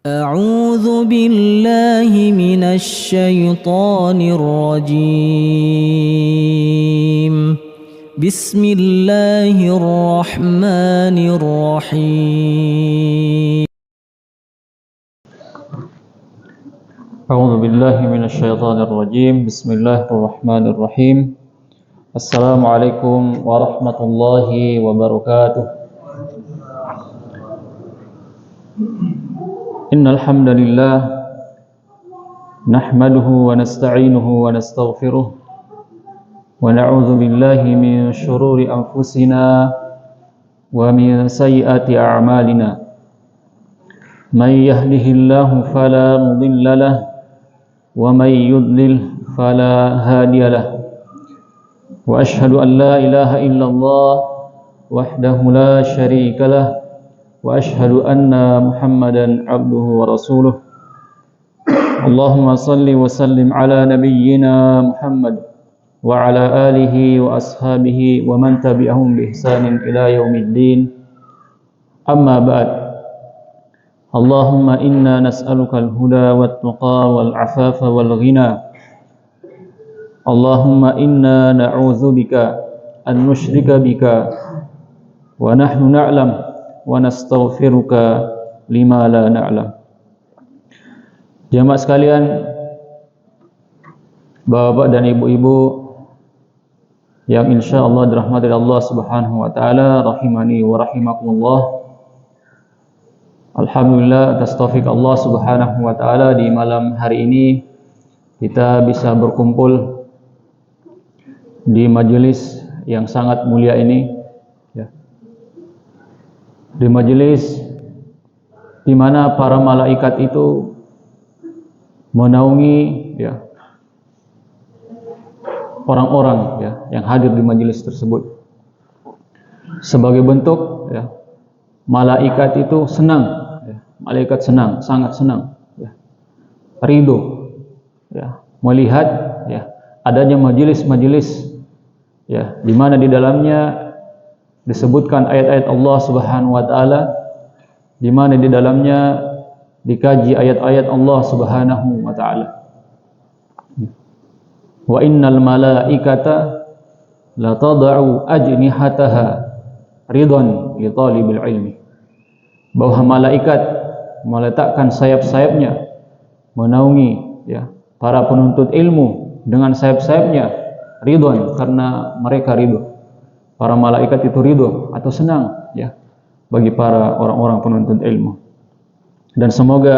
أعوذ بالله من الشيطان الرجيم. بسم الله الرحمن الرحيم. أعوذ بالله من الشيطان الرجيم. بسم الله الرحمن الرحيم. السلام عليكم ورحمة الله وبركاته. إن الحمد لله نحمده ونستعينه ونستغفره ونعوذ بالله من شرور أنفسنا ومن سيئات أعمالنا. من يهده الله فلا مضل له ومن يضلل فلا هادي له. وأشهد أن لا إله إلا الله وحده لا شريك له وأشهد أن محمدا عبده ورسوله. اللهم صل وسلم على نبينا محمد وعلى آله وأصحابه ومن تبعهم بإحسان إلى يوم الدين. أما بعد. اللهم إنا نسألك الهدى والتقى والعفاف والغنى. اللهم إنا نعوذ بك أن نشرك بك ونحن نعلم wanastaghfiruka lima la na'lam. Jamaah sekalian, bapak-bapak dan ibu-ibu yang insyaallah dirahmati Allah Subhanahu wa taala, rahimani wa rahimakumullah. Alhamdulillah atas taufik Allah Subhanahu wa taala, di malam hari ini kita bisa berkumpul di majelis yang sangat mulia ini, di majelis di mana para malaikat itu menaungi orang-orang yang hadir di majelis tersebut. Sebagai bentuk malaikat itu senang, malaikat senang, sangat senang, ridho melihat adanya majelis-majelis di mana di dalamnya disebutkan ayat-ayat Allah Subhanahu wa taala, di mana di dalamnya dikaji ayat-ayat Allah Subhanahu wa taala. Wa innal malaikata la tad'u ajnihataha ridwan li talibil ilmi. Bahwa malaikat meletakkan sayap-sayapnya menaungi para penuntut ilmu dengan sayap-sayapnya ridwan, karena mereka ridho. Para malaikat itu ridho atau senang bagi para orang-orang penuntut ilmu. Dan semoga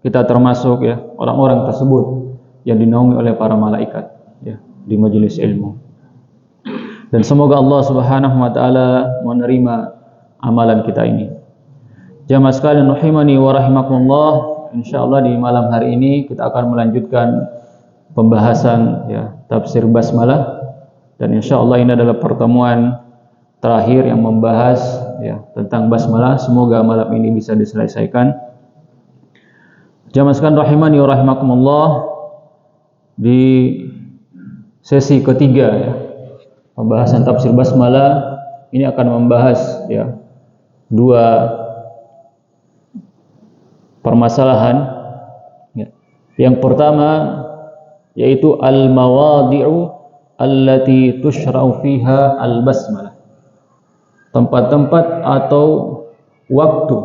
kita termasuk orang-orang tersebut yang dinaungi oleh para malaikat di majelis ilmu. Dan semoga Allah Subhanahu wa taala menerima amalan kita ini. Jamaah sekalian rahimani wa rahimakumullah, insyaallah di malam hari ini kita akan melanjutkan pembahasan tafsir basmalah. Dan insya Allah ini adalah pertemuan terakhir yang membahas tentang basmalah. Semoga malam ini bisa diselesaikan. Jamaah sekalian rahimani wa rahimakumullah, di sesi ketiga pembahasan tafsir basmalah ini akan membahas dua permasalahan. Yang pertama yaitu al-mawadi'u allati tushra'u fiha al-basmalah. Tempat-tempat atau waktu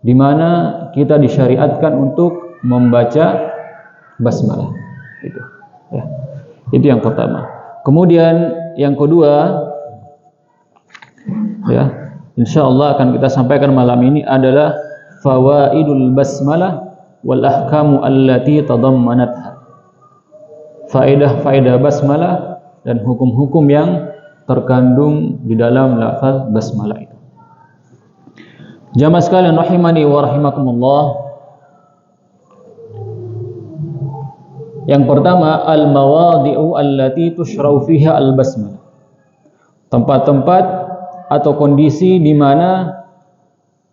di mana kita disyariatkan untuk membaca basmalah. Itu yang pertama. Kemudian yang kedua insyaallah akan kita sampaikan malam ini adalah fawaidul basmalah wal ahkamu allati tadammanatha. Faedah-faedah basmalah dan hukum-hukum yang terkandung di dalam lafaz basmalah itu. Jamaah sekalian rahimani wa rahimakumullah. Yang pertama, al-mawadi'u allati tushra'u fiha al-basmalah. Tempat-tempat atau kondisi di mana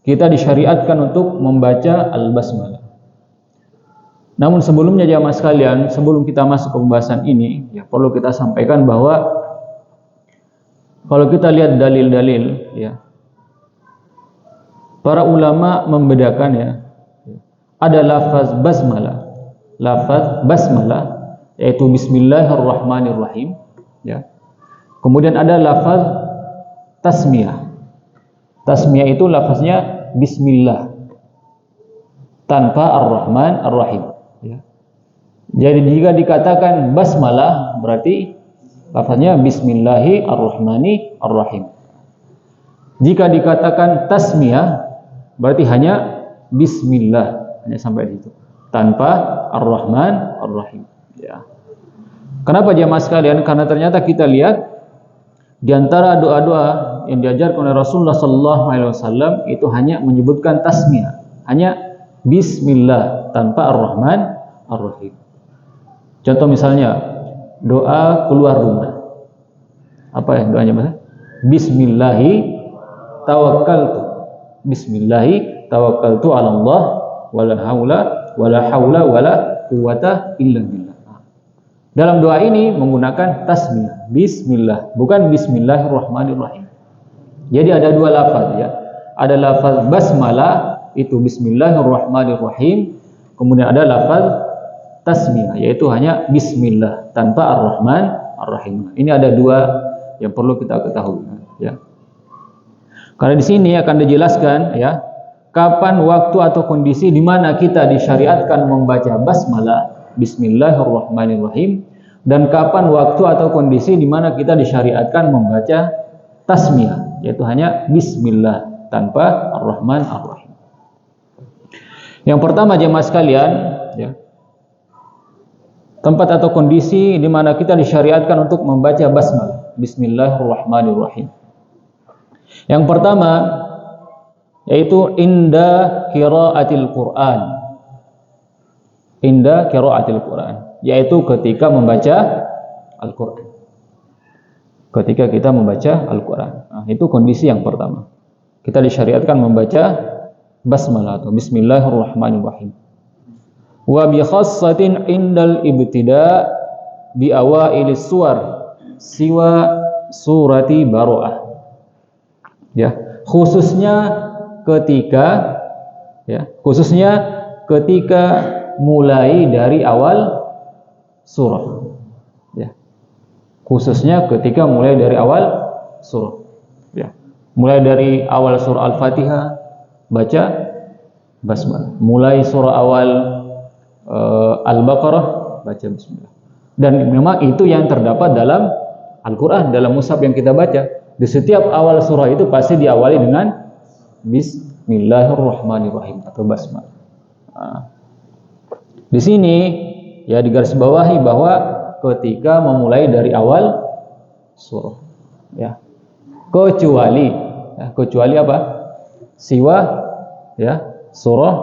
kita disyariatkan untuk membaca al-basmalah. Namun sebelumnya jamaah sekalian, sebelum kita masuk ke pembahasan ini, perlu kita sampaikan bahwa kalau kita lihat dalil-dalil Para ulama membedakan ada lafaz basmalah. Lafaz basmalah yaitu bismillahirrahmanirrahim, ya. Kemudian ada lafaz tasmiyah. Tasmiyah itu lafaznya bismillah tanpa ar-Rahman ar-Rahim, ya. Jadi jika dikatakan basmalah berarti lafaznya bismillahirrahmanirrahim. Jika dikatakan tasmiyah berarti hanya bismillah, hanya sampai di situ tanpa ar-Rahman ar-Rahim, ya. Kenapa jemaah sekalian? Karena ternyata kita lihat di antara doa-doa yang diajarkan oleh Rasulullah SAW itu hanya menyebutkan tasmiyah, hanya bismillah tanpa ar-Rahman ar-Rahim. Contoh misalnya doa keluar rumah. Apa ya doanya, Mas? Bismillahi tawakkaltu. Bismillahi tawakkaltu 'ala Allah wala haula wala quwwata illa billah. Dalam doa ini menggunakan tasmiyah, bismillah, bukan bismillahirrahmanirrahim. Jadi ada dua lafaz, ya. Ada lafaz basmalah itu bismillahirrahmanirrahim, kemudian ada lafaz tasmiyah yaitu hanya bismillah tanpa ar-Rahman ar-Rahim. Ini ada dua yang perlu kita ketahui, ya. Karena di sini akan dijelaskan, ya, kapan waktu atau kondisi di mana kita disyariatkan membaca basmalah bismillahirrahmanirrahim dan kapan waktu atau kondisi di mana kita disyariatkan membaca tasmiyah yaitu hanya bismillah tanpa ar-Rahman ar-Rahim. Yang pertama jemaah sekalian, ya, tempat atau kondisi di mana kita disyariatkan untuk membaca basmalah bismillahirrahmanirrahim. Yang pertama yaitu inda qiraatil Quran. Inda qiraatil Quran, yaitu ketika membaca Al-Quran. Ketika kita membaca Al-Quran, nah, itu kondisi yang pertama. Kita disyariatkan membaca basmalah atau bismillahirrahmanirrahim. Wa bi khassatin indal ibtida bi awailis suwar siwa surati Baroah. Ya, khususnya ketika mulai dari awal surah, ya. Khususnya ketika mulai dari awal surah, ya. Mulai dari awal surah Al-Fatihah baca basmalah. Mulai surah awal Al-Baqarah baca bismillah. Dan memang itu yang terdapat dalam Al-Quran, dalam mushaf yang kita baca. Di setiap awal surah itu pasti diawali dengan bismillahirrahmanirrahim atau basmalah. Nah, di sini ya digarisbawahi bahwa ketika memulai dari awal surah, ya, kecuali apa? Siwa, ya, surah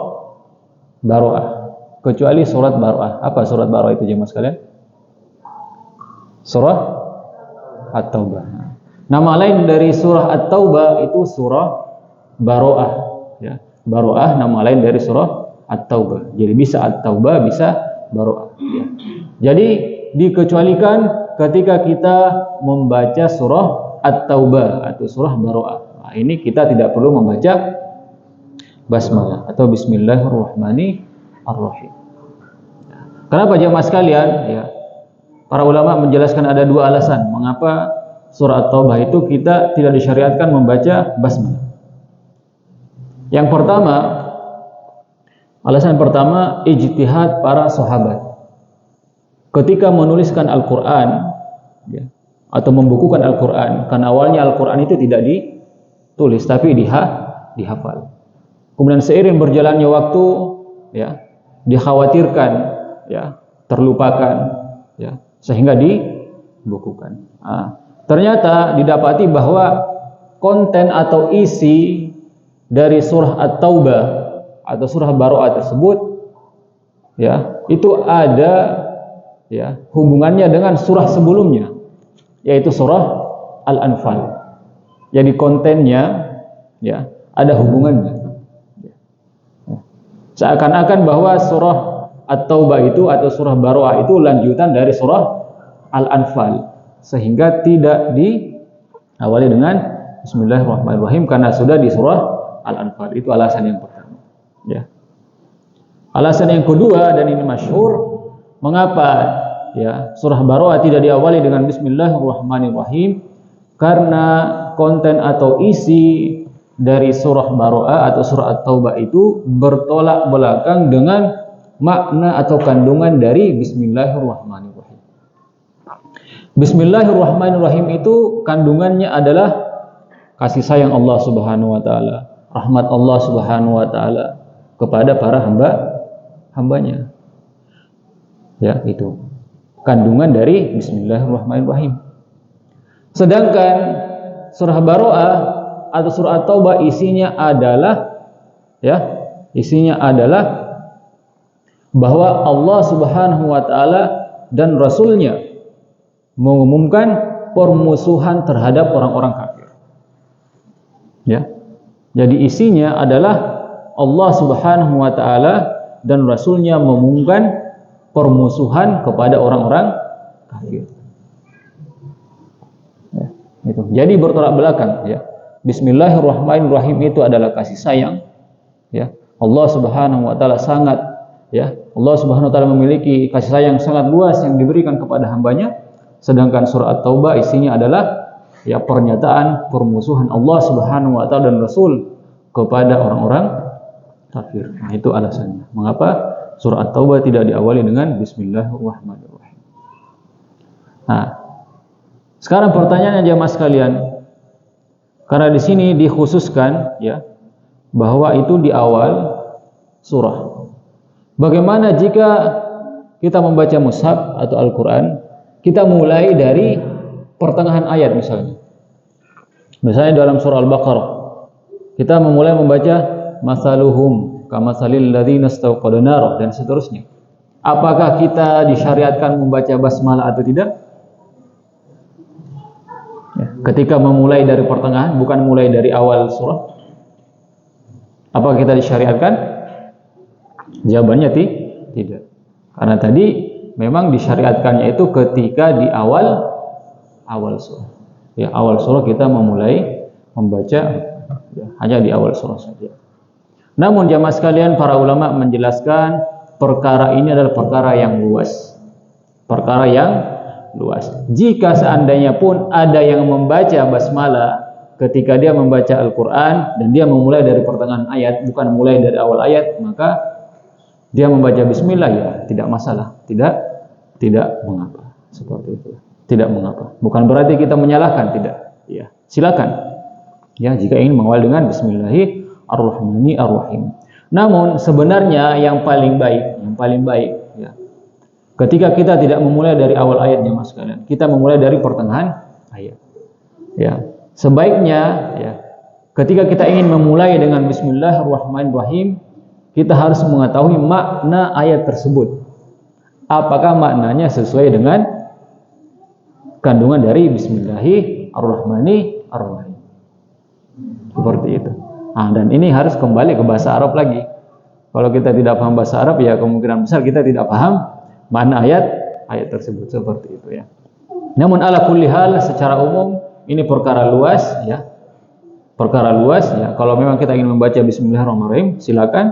Baroah. Kecuali surat Baroah. Apa surat Baroah itu jemaah sekalian? Surah At-Taubah. Nama lain dari surah At-Taubah itu surah Baroah, ya. Baroah nama lain dari surah At-Taubah. Jadi bisa At-Taubah, bisa Baroah, ya. Jadi dikecualikan ketika kita membaca surah At-Taubah atau surah Baroah. Nah, ini kita tidak perlu membaca basmalah atau bismillahirrahmanirrahim. Kenapa jemaah sekalian? Ya, para ulama menjelaskan ada dua alasan mengapa surah At-Taubah itu kita tidak disyariatkan membaca basmalah. Yang pertama, alasan pertama, ijtihad para sahabat. Ketika menuliskan Al-Quran, ya, atau membukukan Al-Quran, karena awalnya Al-Quran itu tidak ditulis, tapi dihafal. Kemudian seiring berjalannya waktu, ya, dikhawatirkan, ya, terlupakan, ya, sehingga dibukukan. Nah, ternyata didapati bahwa konten atau isi dari surah At-Taubah atau surah Baroah tersebut, ya, itu ada, ya, hubungannya dengan surah sebelumnya, yaitu surah Al-Anfal. Jadi kontennya, ya, ada hubungannya. Seakan-akan bahwa surah At-Taubah itu atau surah Baroah itu lanjutan dari surah Al-Anfal, sehingga tidak diawali dengan Bismillahirrahmanirrahim karena sudah di surah Al-Anfal. Itu alasan yang pertama, ya. Alasan yang kedua, dan ini masyhur, mengapa ya surah Baroah tidak diawali dengan Bismillahirrahmanirrahim? Karena konten atau isi dari surah Baroah atau surah At-Taubah itu bertolak belakang dengan makna atau kandungan dari Bismillahirrahmanirrahim. Bismillahirrahmanirrahim itu kandungannya adalah kasih sayang Allah Subhanahu wa taala, rahmat Allah Subhanahu wa taala kepada para hambanya. Ya, itu kandungan dari Bismillahirrahmanirrahim. Sedangkan surah Baroah atau surah At-Taubah isinya adalah bahwa Allah Subhanahu wa taala dan Rasulnya mengumumkan permusuhan terhadap orang-orang kafir. Ya. Jadi isinya adalah Allah Subhanahu wa taala dan Rasulnya mengumumkan permusuhan kepada orang-orang kafir. Ya, itu. Jadi bertolak belakang ya. Bismillahirrahmanirrahim itu adalah kasih sayang ya. Allah Subhanahu wa taala sangat ya, Allah Subhanahu wa taala memiliki kasih sayang sangat luas yang diberikan kepada hambanya. Sedangkan surah At-Taubah isinya adalah ya pernyataan permusuhan Allah Subhanahu wa taala dan Rasul kepada orang-orang kafir. Nah, itu alasannya. Mengapa surah At-Taubah tidak diawali dengan Bismillahirrahmanirrahim? Nah, sekarang pertanyaannya jemaah sekalian, karena di sini dikhususkan ya bahwa itu di awal surah. Bagaimana jika kita membaca mushaf atau Al-Qur'an, kita mulai dari pertengahan ayat misalnya. Misalnya dalam surah Al-Baqarah, kita memulai membaca masaluhum kamasalil ladzina istauqadu nar dan seterusnya. Apakah kita disyariatkan membaca basmalah atau tidak? Ya, ketika memulai dari pertengahan, bukan mulai dari awal surah. Apakah kita disyariatkan? Jawabannya tidak. Karena tadi memang disyariatkannya itu ketika di awal surah. Ya, awal surah kita memulai membaca ya, hanya di awal surah saja. Namun jamaah sekalian, para ulama menjelaskan perkara ini adalah perkara yang luas. Perkara yang luas. Jika seandainya pun ada yang membaca basmalah ketika dia membaca Al-Qur'an dan dia memulai dari pertengahan ayat, bukan mulai dari awal ayat, maka dia membaca bismillah ya tidak masalah, tidak mengapa. Seperti itu. Tidak mengapa. Bukan berarti kita menyalahkan, tidak. Ya, silakan. Ya, jika ingin mengawal dengan Bismillahirrahmanirrahim. Namun sebenarnya yang paling baik ya, ketika kita tidak memulai dari awal ayatnya mas kalian, kita memulai dari pertengahan ayat. Ya, sebaiknya ya, ketika kita ingin memulai dengan Bismillahirrahmanirrahim, kita harus mengetahui makna ayat tersebut. Apakah maknanya sesuai dengan kandungan dari Bismillahirrahmanirrahim. Seperti itu. Nah, dan ini harus kembali ke bahasa Arab lagi. Kalau kita tidak paham bahasa Arab, ya kemungkinan besar kita tidak paham makna ayat tersebut. Seperti itu ya. Namun ala kulli hal, secara umum ini perkara luas ya. Perkara luas ya. Kalau memang kita ingin membaca Bismillahirrahmanirrahim, silakan.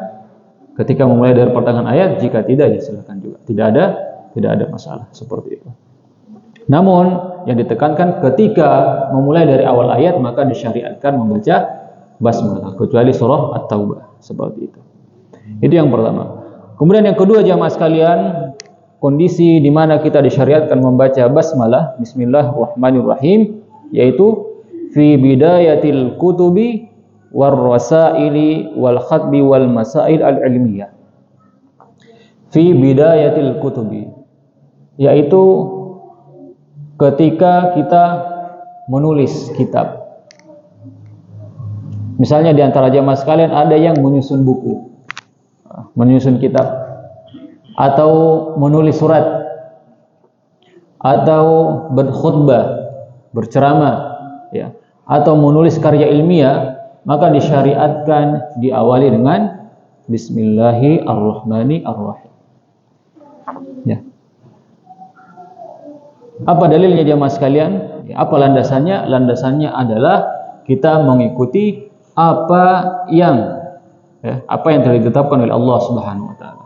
Ketika memulai dari pertengahan ayat, jika tidak ya silakan juga. Tidak ada masalah seperti itu. Namun yang ditekankan ketika memulai dari awal ayat, maka disyariatkan membaca basmalah, kecuali surah At-Taubah seperti itu. Itu yang pertama. Kemudian yang kedua jamaah sekalian, kondisi di mana kita disyariatkan membaca basmalah, Bismillahirrahmanirrahim, yaitu fi bidayatil kutubi war rasaili wal khatbi wal masail al ilmiyah. Fi bidayatil kutubi, yaitu ketika kita menulis kitab. Misalnya di antara jamaah sekalian ada yang menyusun buku, menyusun kitab, atau menulis surat, atau berkhutbah, berceramah, ya, atau menulis karya ilmiah, maka disyariatkan diawali dengan Bismillahirrahmanirrahim. Ya. Apa dalilnya jamaah sekalian? Ya, apa landasannya? Landasannya adalah kita mengikuti apa yang telah ditetapkan oleh Allah Subhanahu wa taala.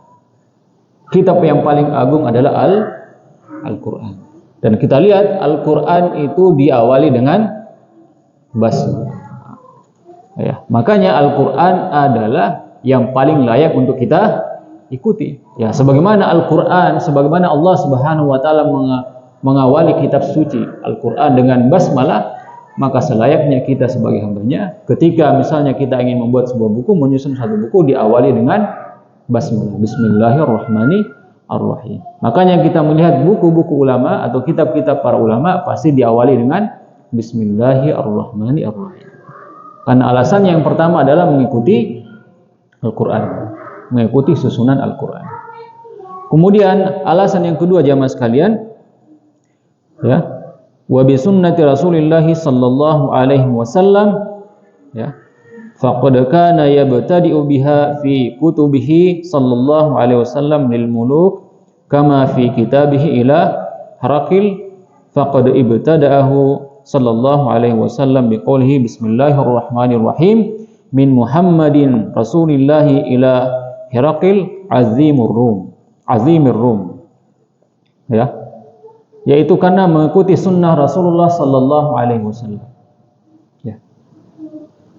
kitab yang paling agung adalah Al-Quran. Dan kita lihat Al-Quran itu diawali dengan basmalah. Ya, makanya Al-Quran adalah yang paling layak untuk kita ikuti. Ya, sebagaimana Al-Quran, sebagaimana Allah Subhanahu wa taala mengawali kitab suci Al-Quran dengan basmalah, maka selayaknya kita sebagai hambanya ketika misalnya kita ingin membuat sebuah buku, menyusun satu buku, diawali dengan basmalah. Bismillahirrahmanirrahim. Makanya kita melihat buku-buku ulama atau kitab-kitab para ulama pasti diawali dengan Bismillahirrahmanirrahim. Karena alasan yang pertama adalah mengikuti Al-Quran, mengikuti susunan Al-Quran. Kemudian alasan yang kedua jamaah sekalian, ya, wa bi sunnati Rasulillah sallallahu alaihi wasallam, ya, faqad kana yabtadi'u biha fi kutubihi sallallahu alaihi wasallam lil muluk kama fi kitabihi ila Haraqil, faqad ibtada'ahu sallallahu alaihi wasallam biqaulihi bismillahirrahmanirrahim min Muhammadin Rasulillahi ila Hiraqil azimir Rum. Ya. Yaitu karena mengikuti sunnah Rasulullah sallallahu alaihi wasallam. Ya.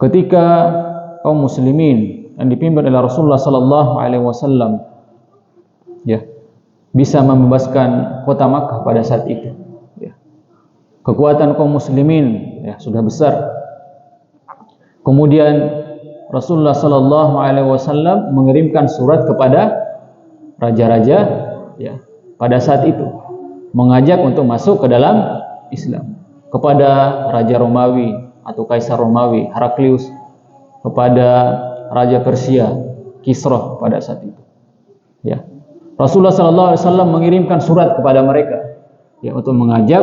Ketika kaum muslimin yang dipimpin oleh Rasulullah sallallahu alaihi wasallam, ya, bisa membebaskan kota Makkah pada saat itu. Ya. Kekuatan kaum muslimin, ya, sudah besar. Kemudian Rasulullah sallallahu alaihi wasallam mengirimkan surat kepada raja-raja, ya, pada saat itu, mengajak untuk masuk ke dalam Islam, kepada Raja Romawi atau Kaisar Romawi Heraklius, kepada Raja Persia Kisra pada saat itu. Ya. Rasulullah sallallahu alaihi wasallam mengirimkan surat kepada mereka, ya, untuk mengajak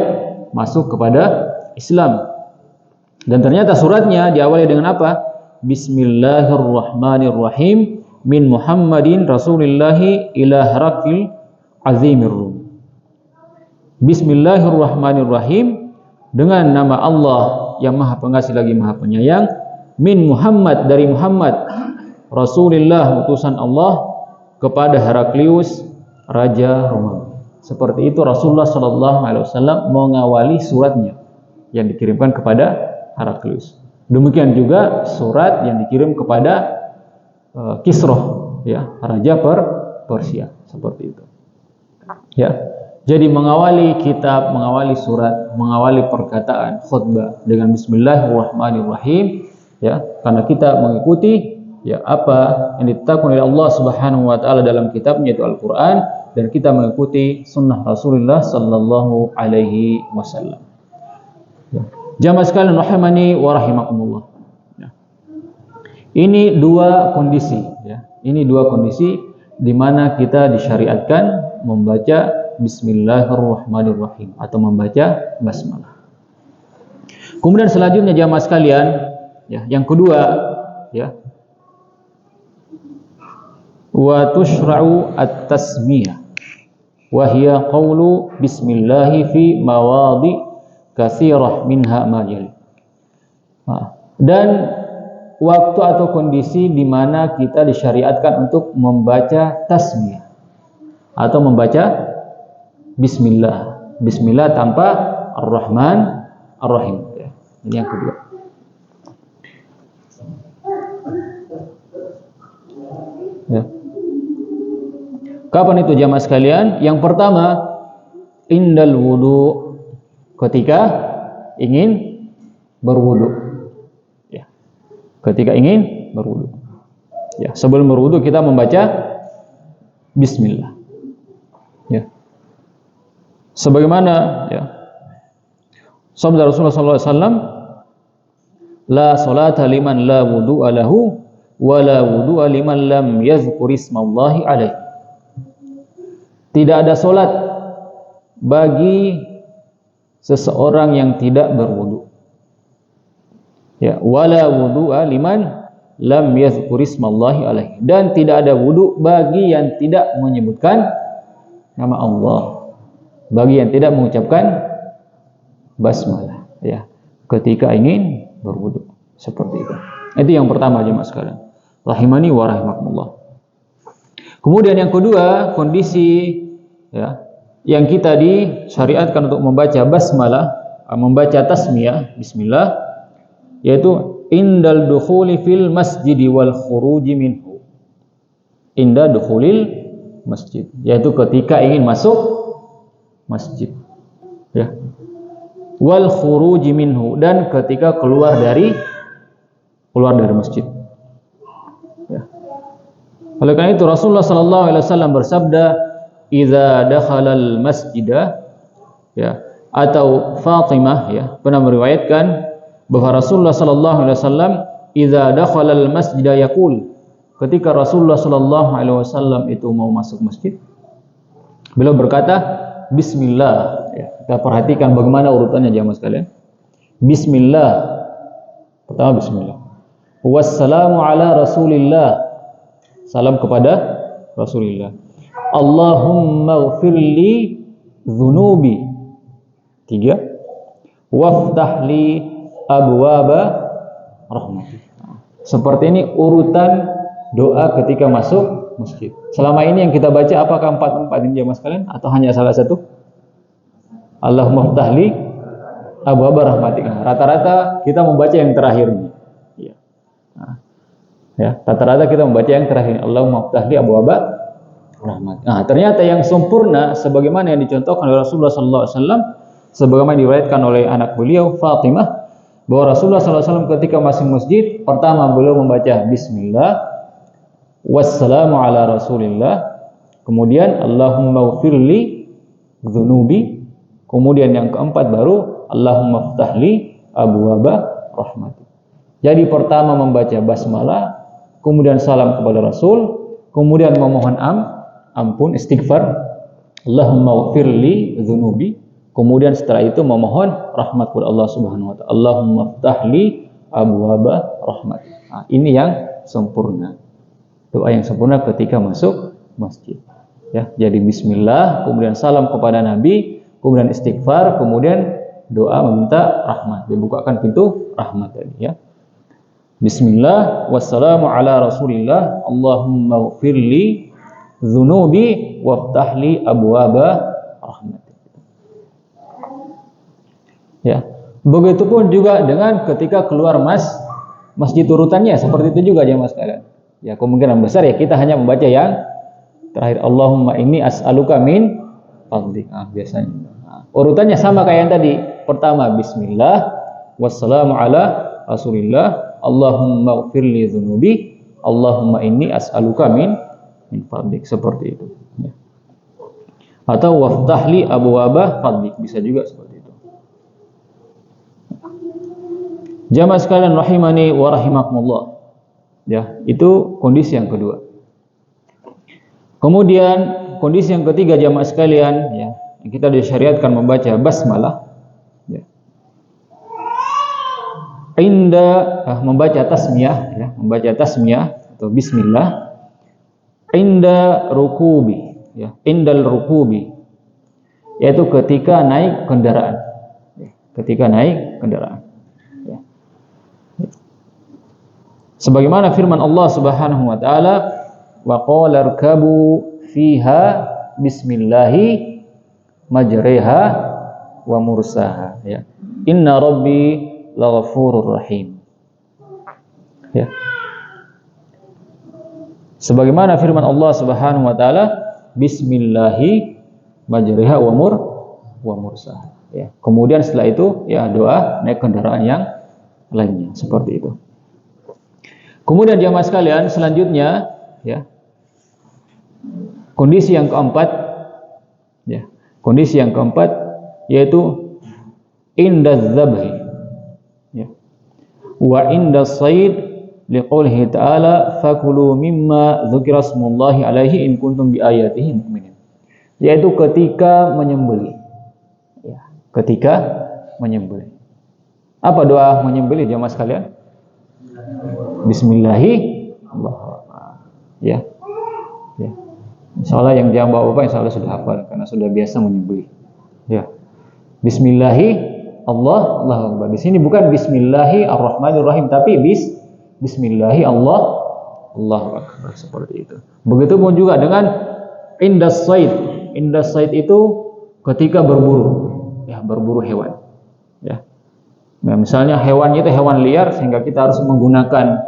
masuk kepada Islam. Dan ternyata suratnya diawali dengan apa? Bismillahirrahmanirrahim min Muhammadin Rasulillahi ila Haraqil azimir Rum. Bismillahirrahmanirrahim, dengan nama Allah yang Maha Pengasih lagi Maha Penyayang, min Muhammad, dari Muhammad, Rasulullah, utusan Allah, kepada Heraklius, Raja Romawi. Seperti itu Rasulullah sallallahu alaihi wasallam mengawali suratnya yang dikirimkan kepada Heraklius. Demikian juga surat yang dikirim kepada Kisra, ya, Raja Persia, seperti itu. Ya. Jadi mengawali kitab, mengawali surat, mengawali perkataan khutbah dengan Bismillahirrahmanirrahim, ya, karena kita mengikuti, ya, apa yang ditetapkan oleh Allah Subhanahu wa taala dalam kitabnya itu Al-Qur'an, dan kita mengikuti sunnah Rasulullah sallallahu alaihi wasallam. Ya. Jamaah sekalian rahimani wa rahimakumullah. Ya. Ini dua kondisi, ya. Ini dua kondisi di mana kita disyariatkan membaca Bismillahirrahmanirrahim atau membaca basmalah. Kemudian selanjutnya jamaah sekalian, ya, yang kedua, ya, wa tushra'u at-tasmiyah wa hiya qawlu bismillahi fi mawadhi katsirah minha ma yali. Dan waktu atau kondisi di mana kita disyariatkan untuk membaca tasmiyah atau membaca bismillah. Bismillah tanpa Ar-Rahman Ar-Rahim. Ya. Ini yang kedua. Ya. Kapan itu jamaah sekalian? Yang pertama, indal wudu, ketika ingin berwudu. Ya. Ketika ingin berwudu. Ya, sebelum berwudu kita membaca bismillah. Ya. Sebagaimana, ya, sabda Rasulullah SAW, la salata liman la wudu'a lahu wa la wudu'a liman lam yazkur ismallahi alaihi. Tidak ada salat bagi seseorang yang tidak berwudu. Ya, wala wudu'a liman lam yazkur ismallahi alaihi, dan tidak ada wudu bagi yang tidak menyebutkan nama Allah, bagi yang tidak mengucapkan basmalah, ya, ketika ingin berwudu. Seperti itu. Itu yang pertama jemaah sekalian. Rahimani wa rahimakumullah. Kemudian yang kedua, kondisi ya yang kita disyariatkan untuk membaca basmalah, membaca tasmiyah bismillah, yaitu indal dukhuli fil masjidi wal khuruji minhu. Inda dukhulil masjid, yaitu ketika ingin masuk masjid, ya. Wal khuruji minhu, dan ketika keluar dari masjid. Ya. Oleh karena itu Rasulullah sallallahu alaihi wasallam bersabda, "Idza dakhalal masjidah," ya, atau Fatimah ya pernah meriwayatkan bahwa Rasulullah sallallahu alaihi wasallam idza dakhalal masjidah yaqul, ketika Rasulullah sallallahu alaihi wasallam itu mau masuk masjid, beliau berkata bismillah. Ya, kita perhatikan bagaimana urutannya jamaah sekalian. Bismillah. Pertama bismillah. Wassalamu ala Rasulillah. Salam kepada Rasulullah. Allahumma ighfirli dzunubi. 3. Waftahli abwaba rahmati. Seperti ini urutan doa ketika masuk masjid. Selama ini yang kita baca apakah 4 ini jamaah sekalian atau hanya salah satu? Allahumma iftahli abwaba rahmatika. Rata-rata kita membaca yang terakhir ini. Ya. Ya, rata-rata kita membaca yang terakhir. Allahumma iftahli abwaba rahmat. Nah, ternyata yang sempurna sebagaimana yang dicontohkan oleh Rasulullah sallallahu alaihi wasallam, sebagaimana diriwayatkan oleh anak beliau Fatimah, bahwa Rasulullah sallallahu alaihi wasallam ketika masuk masjid, pertama beliau membaca bismillah, wassalamu ala Rasulillah, kemudian Allahumma ighfirli dzunubi, kemudian yang keempat baru Allahumma iftahli abwaba rahmati. Jadi pertama membaca basmalah, kemudian salam kepada Rasul, kemudian memohon ampun, istighfar, Allahumma ighfirli dzunubi, kemudian setelah itu memohon rahmat kepada Allah Subhanahu wa taala. Allahumma iftahli abwaba rahmat. Nah, ini yang sempurna. Doa yang sempurna ketika masuk masjid. Ya, jadi bismillah, kemudian salam kepada Nabi, kemudian istighfar, kemudian doa meminta rahmat. Dibukakan pintu rahmat tadi ya. Bismillah, wassalamu ala Rasulillah, Allahumma ighfirli dzunubi waftahli abwaba rahmat. Ya, begitupun juga dengan ketika keluar masjid urutannya seperti itu juga jemaah sekalian. Ya, kemungkinan besar ya kita hanya membaca yang terakhir, Allahumma inni as'aluka min fadlik. Biasanya. Urutannya sama kayak yang tadi. Pertama bismillah, wassalamu ala Rasulillah, Allahumma ighfirli dzunubi, Allahumma inni as'aluka min fadlik, seperti itu. Ya. Atau waftahli abwaba fadlik, bisa juga seperti itu. Jamaah sekalian rahimani wa rahimakumullah. Ya, itu kondisi yang kedua. Kemudian kondisi yang ketiga jamaah sekalian, ya, kita disyariatkan membaca basmalah. Ya. Membaca tasmiyah, ya, membaca tasmiyah atau bismillah. Inda rukubi, ya, indal rukubi, yaitu ketika naik kendaraan. Ya, ketika naik kendaraan. Sebagaimana firman Allah Subhanahu wa taala, wa qala irkabu fiha bismillahi majriha wa mursaha, ya. Inna rabbi laghafurur rahim. Ya. Sebagaimana firman Allah Subhanahu wa taala, bismillahi majriha wa mursaha. Ya. Kemudian setelah itu ya doa naik kendaraan yang lainnya seperti itu. Kemudian jamaah sekalian selanjutnya ya, kondisi yang keempat ya, kondisi yang keempat yaitu inda dzabhi ya, wa inda sayd liqoulihi ta'ala fakulu mimma dzukira smullahi alaihi in kuntum bi ayatihi mu'minin, yaitu ketika menyembelih ya, ketika menyembelih. Apa doa menyembelih jamaah sekalian? Bismillahi Allah, ya, ya. Insyaallah yang jam bapak insyaallah sudah hafal karena sudah biasa menyembelih. Ya, Bismillahi Allah, Allahu Akbar. Di sini bukan Bismillahi Ar-Rahmanir Rahim, tapi Bismillahi Allah Allahu Akbar, seperti itu. Begitupun juga dengan indas said. Indas said itu ketika berburu, ya, berburu hewan. Ya. Nah, misalnya hewannya itu hewan liar sehingga kita harus menggunakan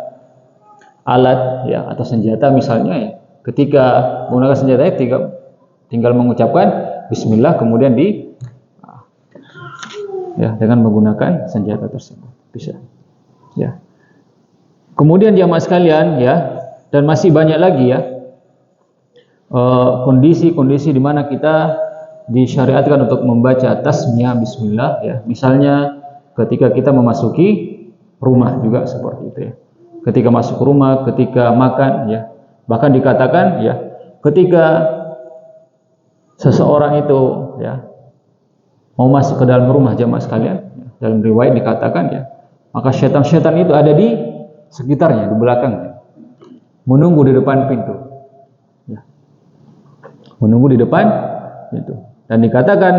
alat, ya, atau senjata misalnya, ya. Ketika menggunakan senjata tinggal mengucapkan bismillah kemudian ya, dengan menggunakan senjata tersebut bisa. Ya. Kemudian jamaah sekalian, ya, dan masih banyak lagi, ya, kondisi-kondisi di mana kita disyariatkan untuk membaca tasmiyah bismillah, ya. Misalnya ketika kita memasuki rumah juga seperti itu, ya. Ketika masuk rumah, ketika makan, ya. Bahkan dikatakan, ya, ketika seseorang itu, ya, mau masuk ke dalam rumah jamaah sekalian, ya, dalam riwayat dikatakan, ya, maka syaitan-syaitan itu ada di sekitarnya, di belakangnya, menunggu di depan pintu, ya. Menunggu di depan pintu. Dan dikatakan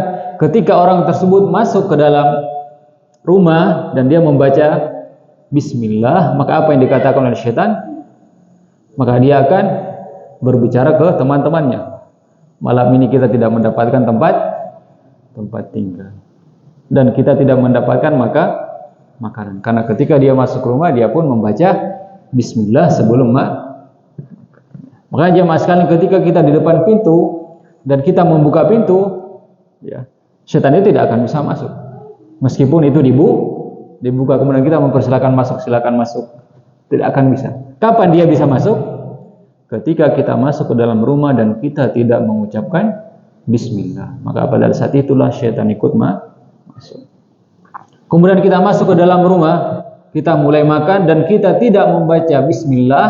ketika orang tersebut masuk ke dalam rumah dan dia membaca bismillah, maka apa yang dikatakan oleh syaitan? Maka dia akan berbicara ke teman-temannya, malam ini kita tidak mendapatkan tempat tinggal dan kita tidak mendapatkan makanan, karena ketika dia masuk rumah dia pun membaca bismillah sebelum makanya jemaah sekalian, ketika kita di depan pintu dan kita membuka pintu, ya, setan itu tidak akan bisa masuk meskipun itu dibuka kemudian kita mempersilakan masuk, silakan masuk, tidak akan bisa. Kapan dia bisa masuk? Ketika kita masuk ke dalam rumah dan kita tidak mengucapkan bismillah, maka pada saat itulah syaitan ikut masuk. Kemudian kita masuk ke dalam rumah, kita mulai makan dan kita tidak membaca bismillah,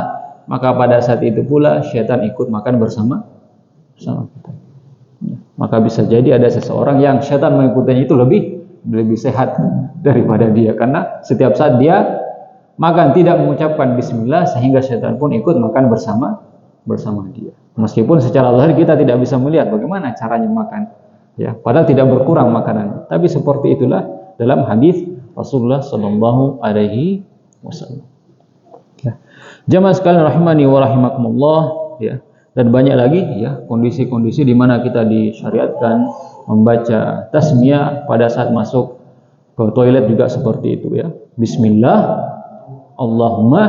maka pada saat itu pula syaitan ikut makan bersama kita. Maka bisa jadi ada seseorang yang syaitan mengikutinya itu lebih sehat daripada dia, karena setiap saat dia makan tidak mengucapkan bismillah sehingga syaitan pun ikut makan bersama dia. Meskipun secara lahir kita tidak bisa melihat bagaimana caranya makan, ya, padahal tidak berkurang makanan. Tapi seperti itulah dalam hadis Rasulullah Shallallahu Alaihi Wasallam. Ya. Jamaah sekalian rahimani wa rahimakumullah, ya. Dan banyak lagi, ya, kondisi-kondisi di mana kita disyariatkan membaca tasmiyah pada saat masuk ke toilet juga seperti itu, ya. Bismillah, Allahumma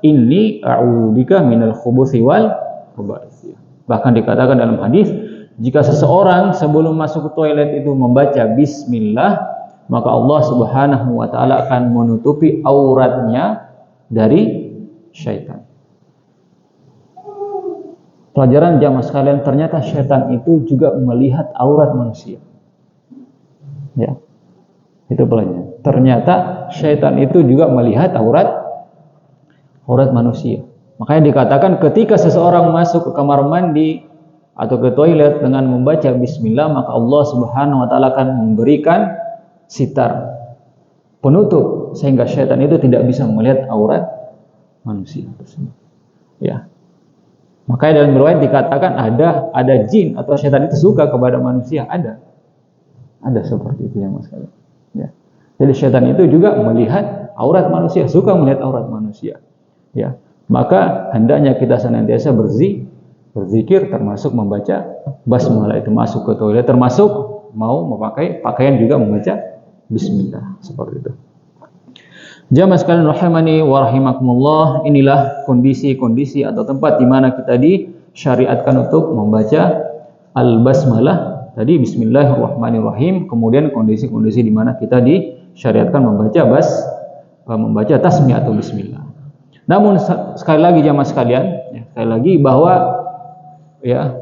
inni a'udzubika minal khubuthi wal khaba'ith. Bahkan dikatakan dalam hadis, jika seseorang sebelum masuk ke toilet itu membaca bismillah, maka Allah Subhanahu wa taala akan menutupi auratnya dari syaitan. Pelajaran jamaah sekalian, ternyata syaitan itu juga melihat aurat manusia. Ya. Itu pelajaran. Ternyata syaitan itu juga melihat aurat manusia. Makanya dikatakan ketika seseorang masuk ke kamar mandi atau ke toilet dengan membaca bismillah, maka Allah Subhanahu wa taala akan memberikan sitar, penutup, sehingga syaitan itu tidak bisa melihat aurat manusia tersebut. Ya. Makanya dalam riwayat dikatakan ada jin atau syaitan itu suka kepada manusia, ada seperti itu ya Mas kalian. Ya. Jadi syaitan itu juga melihat aurat manusia, suka melihat aurat manusia. Ya. Maka hendaknya kita senantiasa berzikir, termasuk membaca basmalah, itu masuk ke toilet, termasuk mau memakai pakaian juga membaca bismillah, seperti itu. Jamaah sekalian rahimani wa rahimakumullah, inilah kondisi-kondisi atau tempat di mana kita disyariatkan untuk membaca al-basmalah tadi, bismillahirrahmanirrahim. Kemudian kondisi-kondisi di mana kita disyariatkan membaca tasmiyah atau bismillah. Namun sekali lagi jamaah sekalian, ya, sekali lagi bahwa, ya,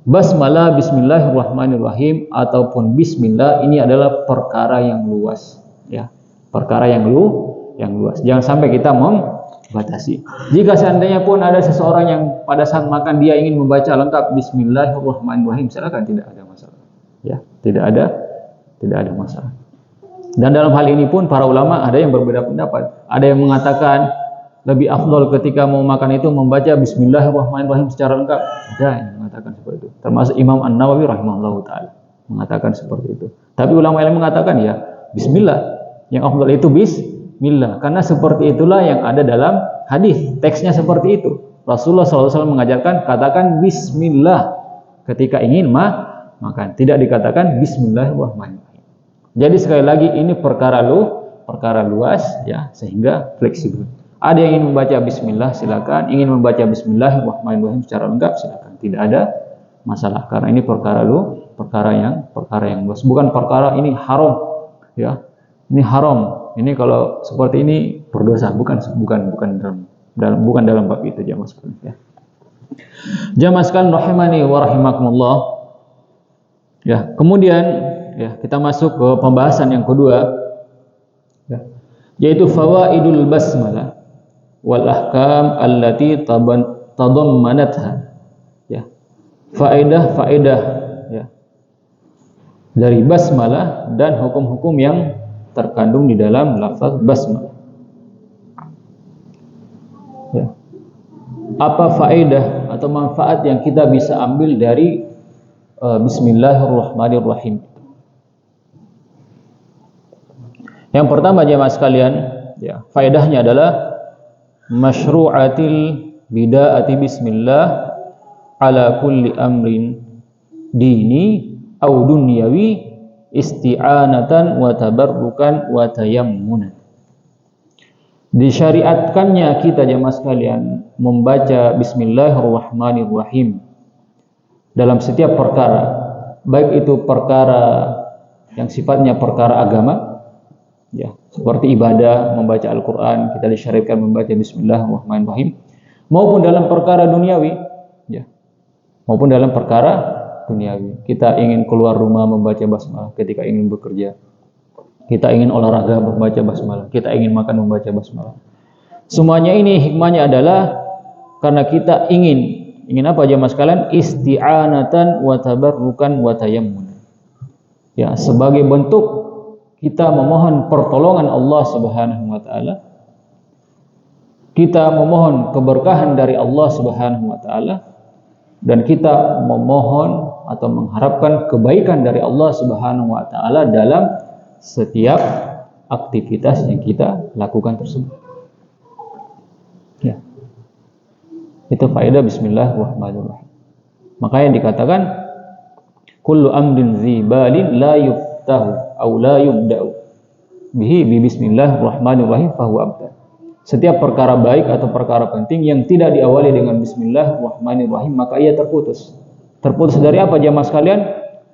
basmalah, bismillahirrahmanirrahim ataupun bismillah ini adalah perkara yang luas, ya, perkara yang luas. Jangan sampai kita membatasi. Jika seandainya pun ada seseorang yang pada saat makan dia ingin membaca lengkap bismillahirrahmanirrahim, silakan, tidak ada masalah. Ya, tidak ada masalah. Dan dalam hal ini pun para ulama ada yang berbeda pendapat. Ada yang mengatakan lebih afdol ketika mau makan itu membaca bismillahirrahmanirrahim secara lengkap. Ada yang mengatakan seperti itu. Termasuk Imam An-Nawawi rahimahullahu taala mengatakan seperti itu. Tapi ulama yang mengatakan ya bismillah. Yang afdol itu bismillah, karena seperti itulah yang ada dalam hadis, teksnya seperti itu. Rasulullah SAW mengajarkan katakan bismillah ketika ingin makan, tidak dikatakan bismillahirrahmanirrahim. Jadi sekali lagi ini perkara luas ya, sehingga fleksibel. Ada yang ingin membaca bismillah silakan, ingin membaca bismillahirrahmanirrahim secara lengkap silakan. Tidak ada masalah karena ini perkara yang luas, bukan perkara ini haram ya. Ini haram. Ini kalau seperti ini berdosa, bukan dalam bab itu jamaah sekalian ya. Jamaah sekalian rahimani wa rahimakumullah. Ya, kemudian ya kita masuk ke pembahasan yang kedua ya, yaitu fawaidul basmalah wal ahkam allati tadammanatha. Ya. Faedah ya dari basmalah dan hukum-hukum yang terkandung di dalam lafaz basmalah. Ya. Apa faedah atau manfaat yang kita bisa ambil dari bismillahirrahmanirrahim? Yang pertama jemaah sekalian, ya, faedahnya adalah masyru'atil bida'ati bismillah ala kulli amrin dini au dunyawi isti'anatan wa tabarrukan wa tayammunan. Disyariatkannya kita jemaah sekalian membaca bismillahirrahmanirrahim dalam setiap perkara, baik itu perkara yang sifatnya perkara agama ya, seperti ibadah, membaca Al-Qur'an, kita disyariatkan membaca bismillahirrahmanirrahim, maupun dalam perkara duniawi ya. Maupun dalam perkara duniawi. Kita ingin keluar rumah membaca basmalah ketika ingin bekerja. Kita ingin olahraga membaca basmalah. Kita ingin makan membaca basmalah. Semuanya ini hikmahnya adalah karena kita ingin apa jemaah sekalian? Isti'anatan wa tabarrukan wa tayammun. Ya, sebagai bentuk kita memohon pertolongan Allah Subhanahu wa taala. Kita memohon keberkahan dari Allah Subhanahu wa taala. Dan kita memohon atau mengharapkan kebaikan dari Allah Subhanahu wa taala dalam setiap aktivitas yang kita lakukan tersebut. Ya. Itu faedah bismillahirrahmanirrahim. Makanya dikatakan kullu amrin zibalin la yuftahu aw la yubda'u bihi bi bismillahirrahmanirrahim fahuwa abtar. Setiap perkara baik atau perkara penting yang tidak diawali dengan bismillahirrahmanirrahim maka ia terputus. Terputus dari apa jamaah sekalian?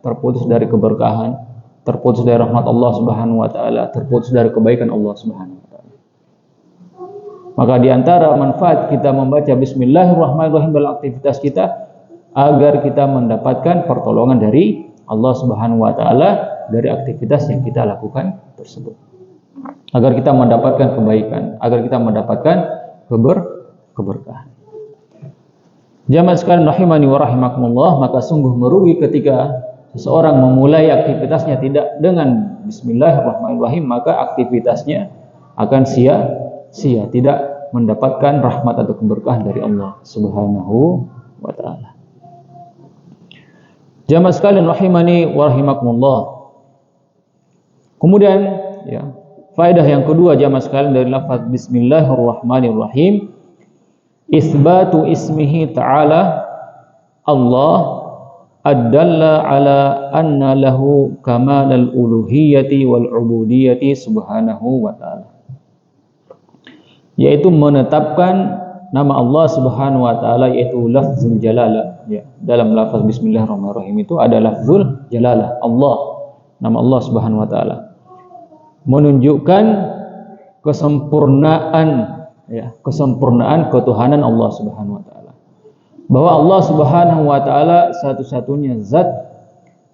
Terputus dari keberkahan, terputus dari rahmat Allah Subhanahu wa taala, terputus dari kebaikan Allah Subhanahu wa taala. Maka di antara manfaat kita membaca bismillahirrahmanirrahim dalam aktivitas kita agar kita mendapatkan pertolongan dari Allah Subhanahu wa taala dari aktivitas yang kita lakukan tersebut. Agar kita mendapatkan kebaikan, agar kita mendapatkan keberkahan. Jamaah sekalian rahimani wa rahimakumullah, maka sungguh merugi ketika seseorang memulai aktivitasnya tidak dengan bismillahirrahmanirrahim, maka aktivitasnya akan sia-sia, tidak mendapatkan rahmat atau keberkahan dari Allah Subhanahu wa taala. Jamaah sekalian rahimani wa rahimakumullah. Kemudian ya, faedah yang kedua jamaah sekalian dari lafaz bismillahirrahmanirrahim, isbatu ismihi ta'ala Allah ad-dalla ala anna lahu kamalal uluhiyyati wal ubudiyyati subhanahu wa ta'ala. Yaitu menetapkan nama Allah Subhanahu wa taala, yaitu lafzul jalalah ya. Dalam lafaz bismillahirrahmanirrahim itu ada lafzul jalalah Allah, nama Allah Subhanahu wa taala. Menunjukkan kesempurnaan ya, kesempurnaan ketuhanan Allah Subhanahu wa taala. Bahwa Allah Subhanahu wa taala satu-satunya zat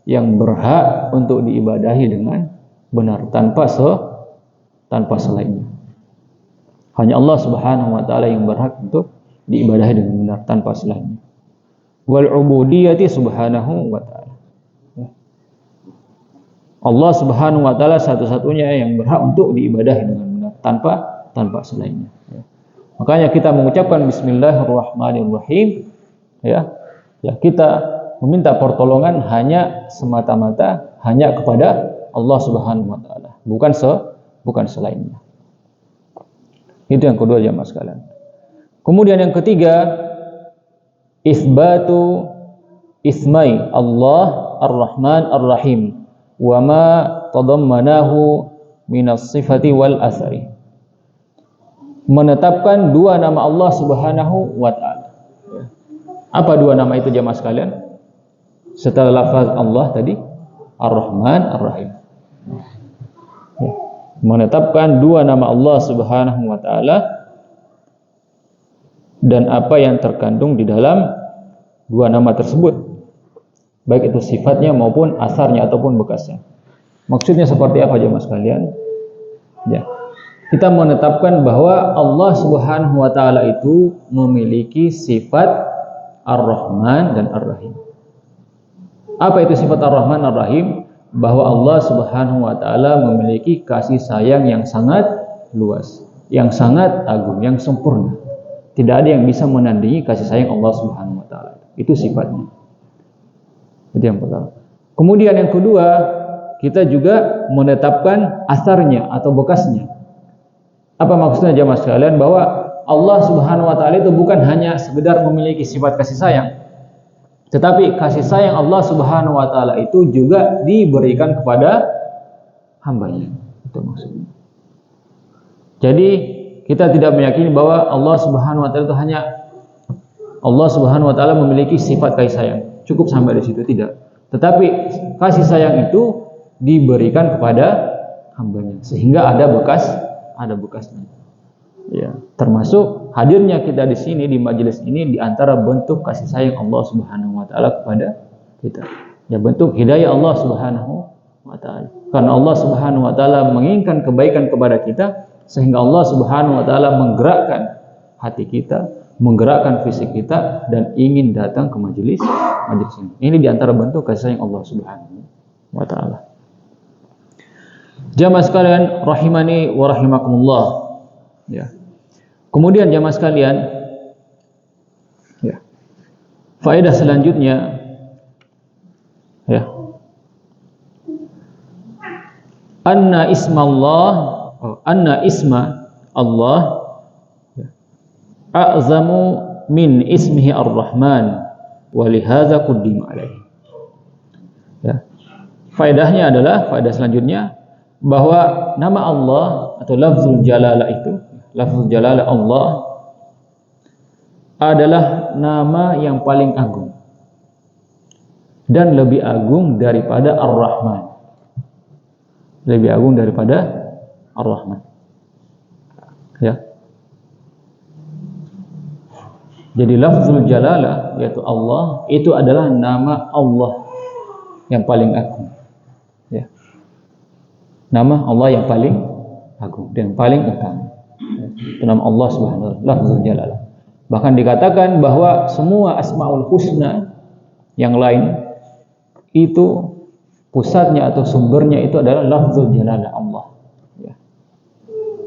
yang berhak untuk diibadahi dengan benar tanpa selainnya. Hanya Allah Subhanahu wa taala yang berhak untuk diibadahi dengan benar tanpa selainnya. Wal ubudiyyati subhanahu wa ta'ala. Allah Subhanahu wa taala satu-satunya yang berhak untuk diibadahi dengan benar tanpa selainnya. Makanya kita mengucapkan bismillahirrahmanirrahim ya. Ya, kita meminta pertolongan hanya semata-mata hanya kepada Allah Subhanahu wa taala, bukan selainnya. Itu yang kedua jamaah sekalian. Kemudian yang ketiga, isbatu ismai Allah Ar-Rahman Ar-Rahim wa ma tadammanahu minas sifati wal asari. Menetapkan dua nama Allah Subhanahu wa taala. Apa dua nama itu jamaah sekalian? Setelah lafaz Allah tadi, Ar-Rahman Ar-Rahim. Menetapkan dua nama Allah Subhanahu wa taala dan apa yang terkandung di dalam dua nama tersebut, baik itu sifatnya maupun asarnya ataupun bekasnya. Maksudnya seperti apa jemaah sekalian? Ya. Kita menetapkan bahwa Allah Subhanahu wa taala itu memiliki sifat Ar-Rahman dan Ar-Rahim. Apa itu sifat Ar-Rahman Ar-Rahim? Bahwa Allah Subhanahu wa taala memiliki kasih sayang yang sangat luas, yang sangat agung, yang sempurna. Tidak ada yang bisa menandingi kasih sayang Allah Subhanahu wa taala. Itu sifatnya. Itu yang pertama. Kemudian yang kedua, kita juga menetapkan asarnya atau bekasnya. Apa maksudnya jemaah sekalian? Bahwa Allah Subhanahu wa taala itu bukan hanya sekedar memiliki sifat kasih sayang, tetapi kasih sayang Allah Subhanahu wa taala itu juga diberikan kepada hambanya. Itu maksudnya. Jadi kita tidak meyakini bahwa Allah Subhanahu wa taala itu hanya Allah Subhanahu wa taala memiliki sifat kasih sayang. Cukup sampai di situ, tidak. Tetapi kasih sayang itu diberikan kepada hambanya sehingga ada bekasnya. Ya, termasuk hadirnya kita di sini di majelis ini di antara bentuk kasih sayang Allah Subhanahu wa taala kepada kita. Ya, bentuk hidayah Allah Subhanahu wa taala. Karena Allah Subhanahu wa taala menginginkan kebaikan kepada kita sehingga Allah Subhanahu wa taala menggerakkan hati kita, menggerakkan fisik kita dan ingin datang ke majelis ini. Ini di antara bentuk kasih sayang Allah Subhanahu wa taala. Jamaah sekalian rahimani wa rahimakumullah. Ya. Kemudian jamaah sekalian, ya. Faedah selanjutnya, ya. Anna isma Allah a'zamu min ismihi Ar-Rahman wa lihadza quddima alaihi. Ya. Faedahnya adalah faedah selanjutnya bahwa nama Allah atau lafzul jalalah itu, lafzul jalalah Allah adalah nama yang paling agung dan lebih agung daripada Ar-Rahman. Lebih agung daripada Ar-Rahman. Ya. Jadi lafzul jalalah yaitu Allah itu adalah nama Allah yang paling agung. Ya. Nama Allah yang paling agung dan paling utama. Itu nama Allah Subhanahu wa taala, lafzul jalalah. Bahkan dikatakan bahwa semua asmaul husna yang lain itu pusatnya atau sumbernya itu adalah lafzul jalalah Allah. Ya.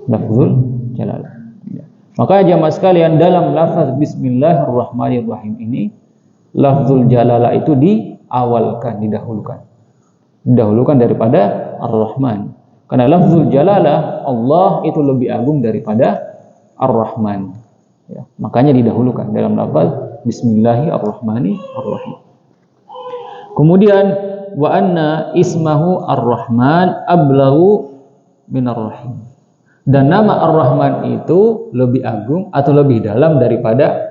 Lafzul jalalah. Ya. Maka jamaah sekalian dalam lafaz Bismillahirrahmanirrahim ini lafzul jalalah itu diawalkan, didahulukan daripada Ar-Rahman. Karena lafzul jalalah Allah itu lebih agung daripada Ar-Rahman. Ya, makanya didahulukan dalam lafaz Bismillahirrahmanirrahim. Kemudian wa anna ismahu Ar-Rahman ablaghu min Ar-Rahim. Dan nama Ar-Rahman itu lebih agung atau lebih dalam daripada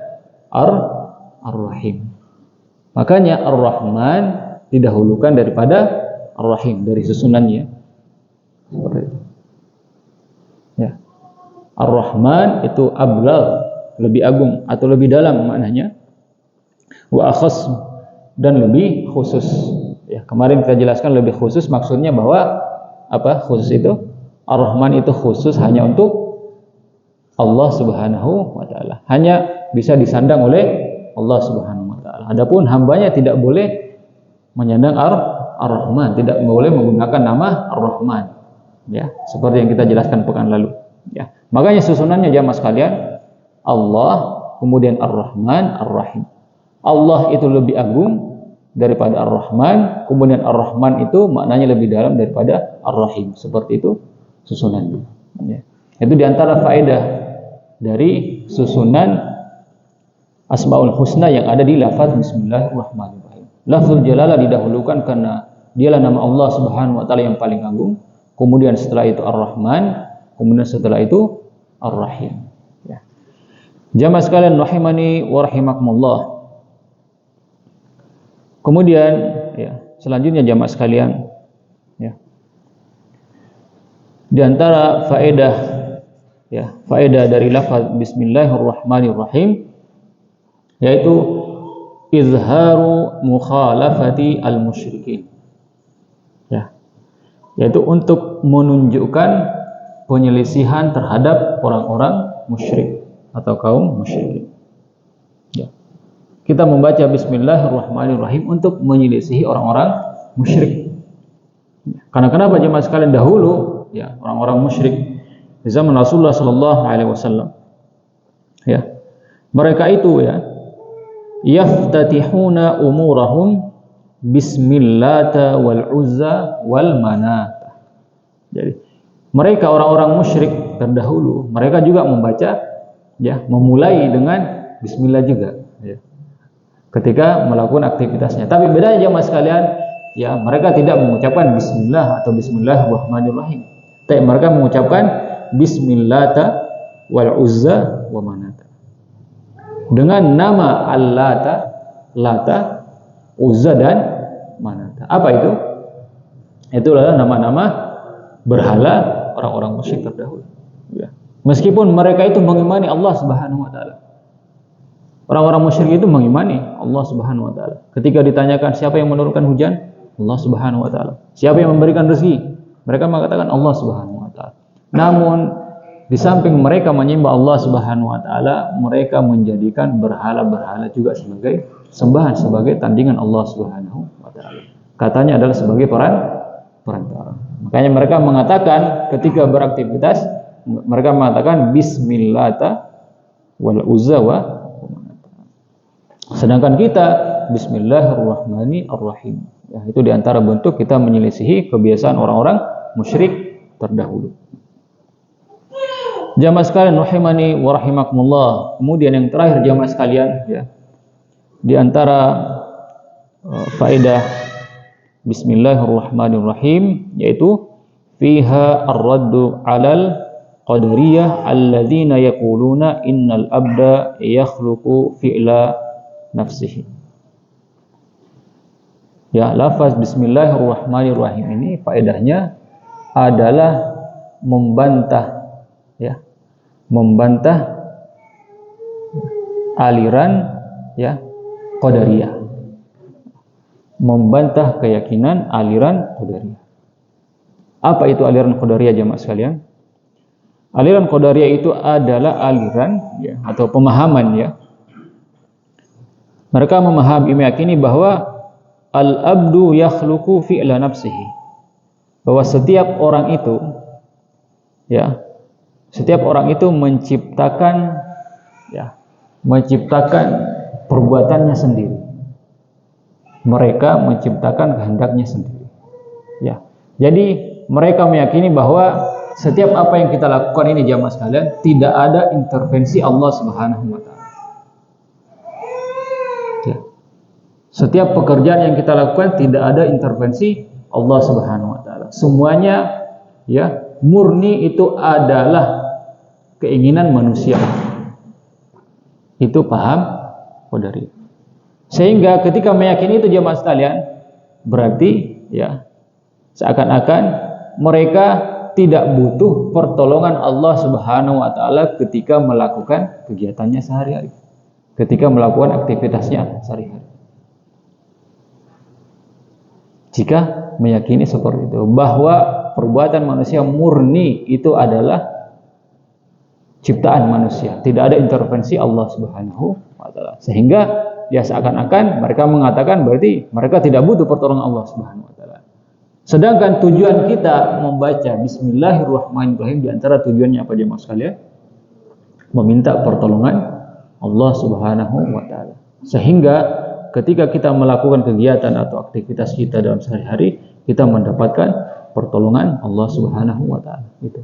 Ar-Rahim. Makanya Ar-Rahman didahulukan daripada Ar-Rahim dari susunannya. Seperti itu. Ya. Ar-Rahman itu ablagh, lebih agung atau lebih dalam maknanya. Wa akhas dan lebih khusus. Ya, kemarin kita jelaskan lebih khusus maksudnya bahwa apa khusus itu? Ar-Rahman itu khusus hanya untuk Allah Subhanahu wa taala. Hanya bisa disandang oleh Allah Subhanahu wa taala. Adapun hambanya tidak boleh menyandang Ar-Rahman, tidak boleh menggunakan nama Ar-Rahman. Ya, seperti yang kita jelaskan pekan lalu. Ya, makanya susunannya jamaah sekalian Allah, kemudian Ar-Rahman, Ar-Rahim. Allah itu lebih agung daripada Ar-Rahman, kemudian Ar-Rahman itu maknanya lebih dalam daripada Ar-Rahim. Seperti itu susunannya. Ya. Itu diantara faedah dari susunan Asmaul Husna yang ada di lafaz Bismillahirrahmanirrahim. Lafzul Jalalah didahulukan karena dialah nama Allah Subhanahu wa taala yang paling agung. Kemudian setelah itu Ar-Rahman, kemudian setelah itu Ar-Rahim. Ya. Jamaah sekalian rahimani wa rahimakumullah. Kemudian ya, selanjutnya jamaah sekalian ya. Di antara faedah ya, faedah dari lafaz Bismillahirrahmanirrahim yaitu izharu mukhalafati al-musyrikin. Ya. Yaitu untuk menunjukkan penyelisihan terhadap orang-orang musyrik atau kaum musyrikin. Ya. Kita membaca Bismillahirrahmanirrahim untuk menyelisihi orang-orang musyrik. Karena kenapa jemaah sekalian dahulu ya orang-orang musyrik di zaman Rasulullah sallallahu alaihi wasallam ya mereka itu ya yaftatihuna umurahum bismillata wal uzza wal manata. Jadi mereka orang-orang musyrik terdahulu mereka juga membaca ya memulai dengan bismillah juga ya ketika melakukan aktivitasnya. Tapi bedanya jemaah sekalian ya mereka tidak mengucapkan bismillah atau bismillahirrahmanirrahim. Tapi mereka mengucapkan bismillata wal uzza wa manata. Dengan nama Al-Lata, Lata, Uzza dan Manata. Apa itu? Itu adalah nama-nama berhala orang-orang musyrik terdahulu. Ya. Meskipun mereka itu mengimani Allah Subhanahu wa taala. Orang-orang musyrik itu mengimani Allah Subhanahu wa taala. Ketika ditanyakan siapa yang menurunkan hujan? Allah Subhanahu wa taala. Siapa yang memberikan rezeki? Mereka mengatakan Allah Subhanahu wa taala. Namun di samping mereka menyembah Allah Subhanahu wa taala, mereka menjadikan berhala-berhala juga sebagai sembahan, sebagai tandingan Allah Subhanahu wa taala. Katanya adalah sebagai perantara. Makanya mereka mengatakan ketika beraktivitas mereka mengatakan bismillata wal uzza wa manata. Sedangkan kita bismillahirrahmanirrahim. Ya, itu diantara bentuk kita menyelisihi kebiasaan orang-orang musyrik terdahulu. Jamaah sekalian rahimani wa rahimakumullah. Kemudian yang terakhir jamaah sekalian ya. Di antara faedah Bismillahirrahmanirrahim yaitu fiha ar-raddu 'alal qadariyah alladzina yaquluna innal abda yakhluqu fi'la nafsihi. Ya, lafaz Bismillahirrahmanirrahim ini faedahnya adalah membantah ya, membantah aliran ya qadariyah, membantah keyakinan aliran qadariyah. Apa itu aliran qadariyah jemaah sekalian? Aliran qadariyah itu adalah aliran ya, atau pemahaman ya. Mereka memahami, meyakini bahwa al-abdu yakhluqu fi'la nafsihi, bahwa setiap orang itu ya, setiap orang itu menciptakan ya, menciptakan perbuatannya sendiri. Mereka menciptakan kehendaknya sendiri. Ya. Jadi mereka meyakini bahwa setiap apa yang kita lakukan ini jamaah sekalian tidak ada intervensi Allah Subhanahu wa taala. Ya. Setiap pekerjaan yang kita lakukan tidak ada intervensi Allah Subhanahu wa taala. Semuanya ya murni itu adalah keinginan manusia. Itu paham Qadariyah. Sehingga ketika meyakini itu jemaah sekalian, berarti ya seakan-akan mereka tidak butuh pertolongan Allah Subhanahu wa taala ketika melakukan kegiatannya sehari-hari, ketika melakukan aktivitasnya sehari-hari. Jika meyakini seperti itu, bahwa perbuatan manusia murni itu adalah ciptaan manusia, tidak ada intervensi Allah Subhanahu wa taala. Sehingga ya seakan-akan mereka mengatakan berarti mereka tidak butuh pertolongan Allah Subhanahu wa taala. Sedangkan tujuan kita membaca Bismillahirrahmanirrahim, di antara tujuannya apa jemaah sekalian? Meminta pertolongan Allah Subhanahu wa taala. Sehingga ketika kita melakukan kegiatan atau aktivitas kita dalam sehari-hari, kita mendapatkan pertolongan Allah Subhanahu wa taala. Itu.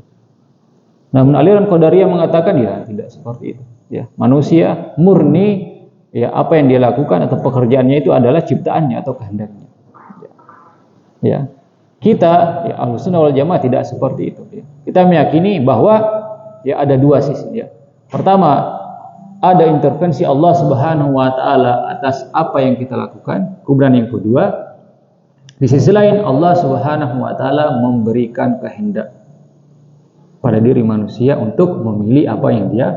Namun aliran Qadariyah mengatakan ya tidak seperti itu. Ya, manusia murni ya apa yang dia lakukan atau pekerjaannya itu adalah ciptaannya atau kehendaknya. Ya. Kita ya Ahlussunnah wal Jamaah tidak seperti itu ya. Kita meyakini bahwa ya ada dua sisi ya. Pertama, ada intervensi Allah Subhanahu wa taala atas apa yang kita lakukan. Kemudian yang kedua, di sisi lain Allah Subhanahu wa taala memberikan kehendak pada diri manusia untuk memilih apa yang dia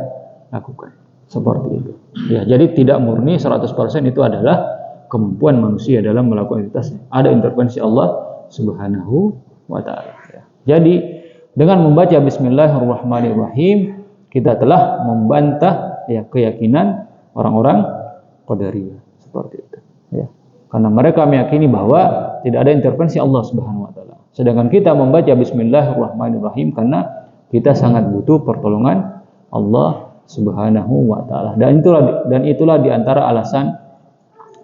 lakukan. Seperti itu. Ya, jadi tidak murni 100% itu adalah kemampuan manusia dalam melakukan aktivitasnya. Ada intervensi Allah Subhanahu wa taala. Ya. Jadi dengan membaca Bismillahirrahmanirrahim kita telah membantah ya keyakinan orang-orang Qadariyah seperti itu. Ya. Karena mereka meyakini bahwa tidak ada intervensi Allah Subhanahu wa taala. Sedangkan kita membaca Bismillahirrahmanirrahim karena kita sangat butuh pertolongan Allah Subhanahu wa taala. Dan itulah di antara alasan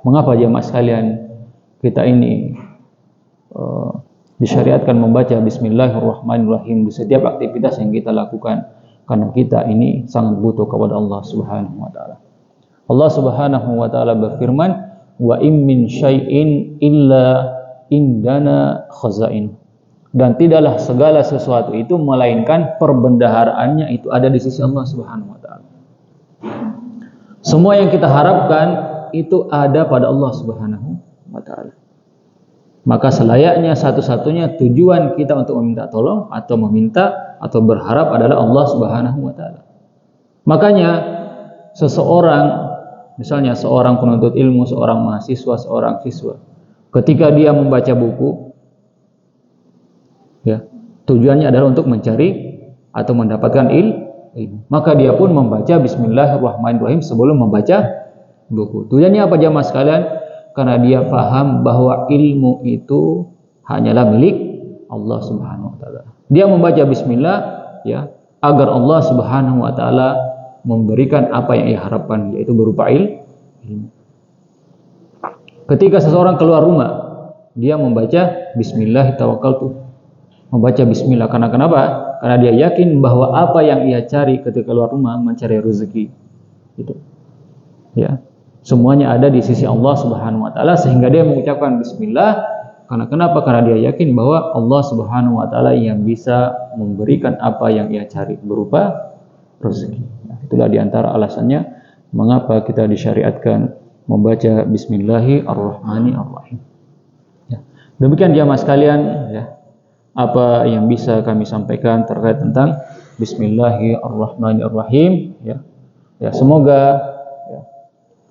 mengapa jemaah sekalian kita ini disyariatkan membaca Bismillahirrahmanirrahim di setiap aktivitas yang kita lakukan karena kita ini sangat butuh kepada Allah Subhanahu wa taala. Allah Subhanahu wa taala berfirman, "Wa im min syai'in illa indana khazain." Dan tidaklah segala sesuatu itu melainkan perbendaharaannya itu ada di sisi Allah Subhanahu wa taala. Semua yang kita harapkan itu ada pada Allah Subhanahu wa taala. Maka selayaknya satu-satunya tujuan kita untuk meminta tolong atau meminta atau berharap adalah Allah Subhanahu wa taala. Makanya seseorang, misalnya seorang penuntut ilmu, seorang mahasiswa, seorang siswa, ketika dia membaca buku ya, tujuannya adalah untuk mencari atau mendapatkan ilmu. Maka dia pun membaca Bismillahirrahmanirrahim sebelum membaca buku. Tujuannya apa jamaah sekalian? Karena dia paham bahwa ilmu itu hanyalah milik Allah Subhanahu wa taala. Dia membaca bismillah ya agar Allah Subhanahu wa taala memberikan apa yang ia harapkan, yaitu berupa ilmu. Ketika seseorang keluar rumah, dia membaca bismillah tawakkaltu. Membaca bismillah karena kenapa? Karena dia yakin bahwa apa yang ia cari ketika keluar rumah mencari rezeki. Itu. Ya. Semuanya ada di sisi Allah Subhanahu wa taala sehingga dia mengucapkan bismillah karena kenapa? Karena dia yakin bahwa Allah Subhanahu wa taala yang bisa memberikan apa yang ia cari berupa rezeki. Nah, itulah di antara alasannya mengapa kita disyariatkan membaca Bismillahirrahmanirrahim. Ya. Demikian jamaah sekalian ya, apa yang bisa kami sampaikan terkait tentang Bismillahirrahmanirrahim ya. Ya, semoga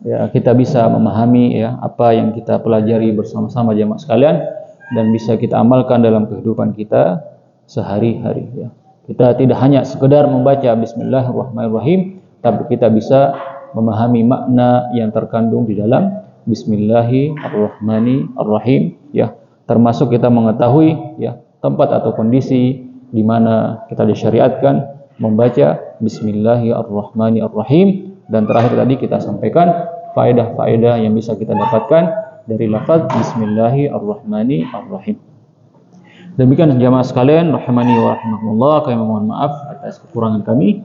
ya kita bisa memahami ya apa yang kita pelajari bersama-sama jemaah sekalian dan bisa kita amalkan dalam kehidupan kita sehari-hari ya. Kita tidak hanya sekedar membaca Bismillahirrahmanirrahim, tapi kita bisa memahami makna yang terkandung di dalam Bismillahirrahmanirrahim ya, termasuk kita mengetahui ya tempat atau kondisi di mana kita disyariatkan membaca Bismillahirrahmanirrahim. Dan terakhir tadi kita sampaikan faedah-faedah yang bisa kita dapatkan dari lafaz Bismillahirrahmanirrahim. Demikian jamaah sekalian rahimani wa rahimakumullah, kami mohon maaf atas kekurangan kami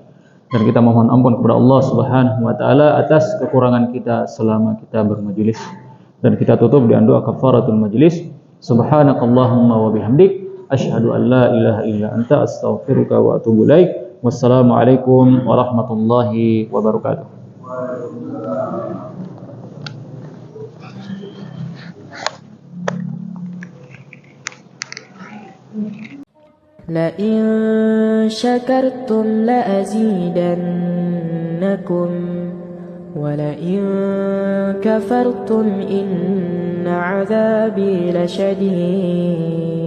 dan kita mohon ampun kepada Allah Subhanahu wa taala atas kekurangan kita selama kita bermajelis. Dan kita tutup dengan doa kafaratul majlis. Subhanakallahumma wa bihamdik asyhadu an la ilaha illa anta astaghfiruka wa atubu ilaik. Wassalamualaikum warahmatullahi wabarakatuh. لئن شكرتم لأزيدنكم ولئن كفرتم إن عذابي لشديد